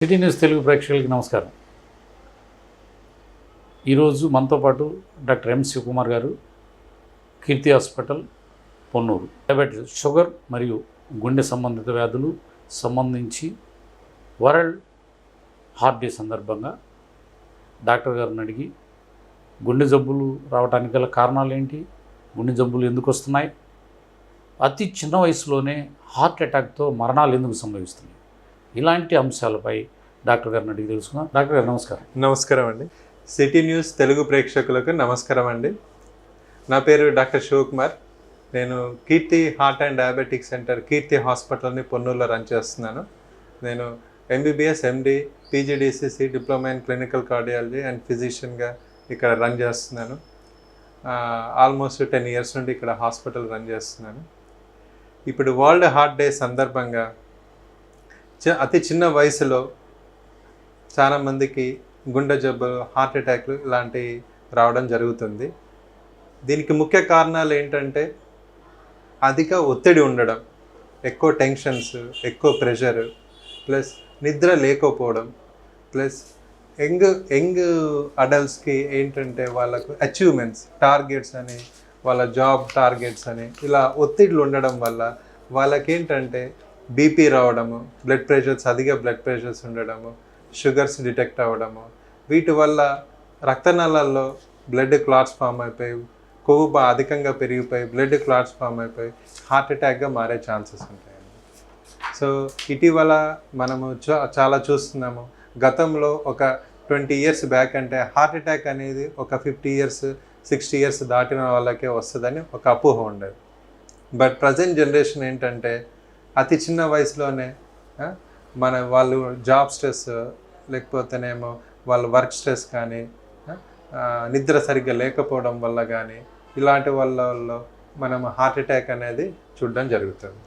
City news Telugu ప్రేక్షకులకి నమస్కారం. ఈరోజు మనతో పాటు డాక్టర్ ఎం శివకుమార్ గారు, కీర్తి హాస్పిటల్, పొన్నూరు. డయాబెటీస్, షుగర్ మరియు గుండె సంబంధిత వ్యాధులు సంబంధించి వరల్డ్ హార్ట్ డే సందర్భంగా డాక్టర్ గారిని అడిగి గుండె జబ్బులు రావడానికి గల కారణాలు ఏంటి, గుండె జబ్బులు ఎందుకు వస్తున్నాయి, అతి చిన్న వయసులోనే హార్ట్ అటాక్తో మరణాలు ఎందుకు సంభవిస్తున్నాయి, ఇలాంటి అంశాలపై డాక్టర్ గారిని అడిగి తెలుసుకుందాం. డాక్టర్ గారు నమస్కారం. నమస్కారం అండి. సిటీ న్యూస్ తెలుగు ప్రేక్షకులకు నమస్కారం అండి. నా పేరు డాక్టర్ శివకుమార్. నేను Keerthi heart and diabetic centre, Keerthi హాస్పిటల్ని పొన్నూరులో రన్ చేస్తున్నాను. నేను MBBS, MD, PGDCC, diploma in clinical cardiology and ఫిజిషియన్గా ఇక్కడ రన్ చేస్తున్నాను. ఆల్మోస్ట్ 10 years నుండి ఇక్కడ హాస్పిటల్ రన్ చేస్తున్నాను. ఇప్పుడు వరల్డ్ హార్ట్ డే సందర్భంగా అతి చిన్న వయసులో చాలామందికి గుండె జబ్బులు, హార్ట్ అటాక్లు ఇలాంటివి రావడం జరుగుతుంది. దీనికి ముఖ్య కారణాలు ఏంటంటే అధిక ఒత్తిడి ఉండడం, ఎక్కువ టెన్షన్స్, ఎక్కువ ప్రెషర్, ప్లస్ నిద్ర లేకపోవడం, ప్లస్ యంగ్ అడల్ట్స్కి ఏంటంటే వాళ్ళకు అచీవ్మెంట్స్, టార్గెట్స్ అని, వాళ్ళ జాబ్ టార్గెట్స్ అని ఇలా ఒత్తిడిలు ఉండడం వల్ల వాళ్ళకేంటంటే బీపీ రావడము, బ్లడ్ ప్రెషర్స్, అధిక బ్లడ్ ప్రెషర్స్ ఉండడము, షుగర్స్ డిటెక్ట్ అవ్వడము, వీటి వల్ల రక్తనాళాల్లో బ్లడ్ క్లాట్స్ ఫామ్ అయిపోయి, కొవ్వు అధికంగా పెరిగిపోయి బ్లడ్ క్లాట్స్ ఫామ్ అయిపోయి హార్ట్ అటాక్గా మారే ఛాన్సెస్ ఉంటాయండి. సో ఇటీవల మనము చాలా చూస్తున్నాము. గతంలో ఒక 20 years బ్యాక్ అంటే హార్ట్ అటాక్ అనేది ఒక 50 years, 60 years దాటిన వాళ్ళకే వస్తుందని ఒక అపోహ ఉండేది. బట్ ప్రజెంట్ జనరేషన్ ఏంటంటే అతి చిన్న వయసులోనే వాళ్ళు జాబ్ స్ట్రెస్, లేకపోతేనేమో వాళ్ళ వర్క్ స్ట్రెస్ కానీ, నిద్ర సరిగ్గా లేకపోవడం వల్ల కానీ, ఇలాంటి వాళ్ళలో మనం హార్ట్ అటాక్ అనేది చూడడం జరుగుతుంది.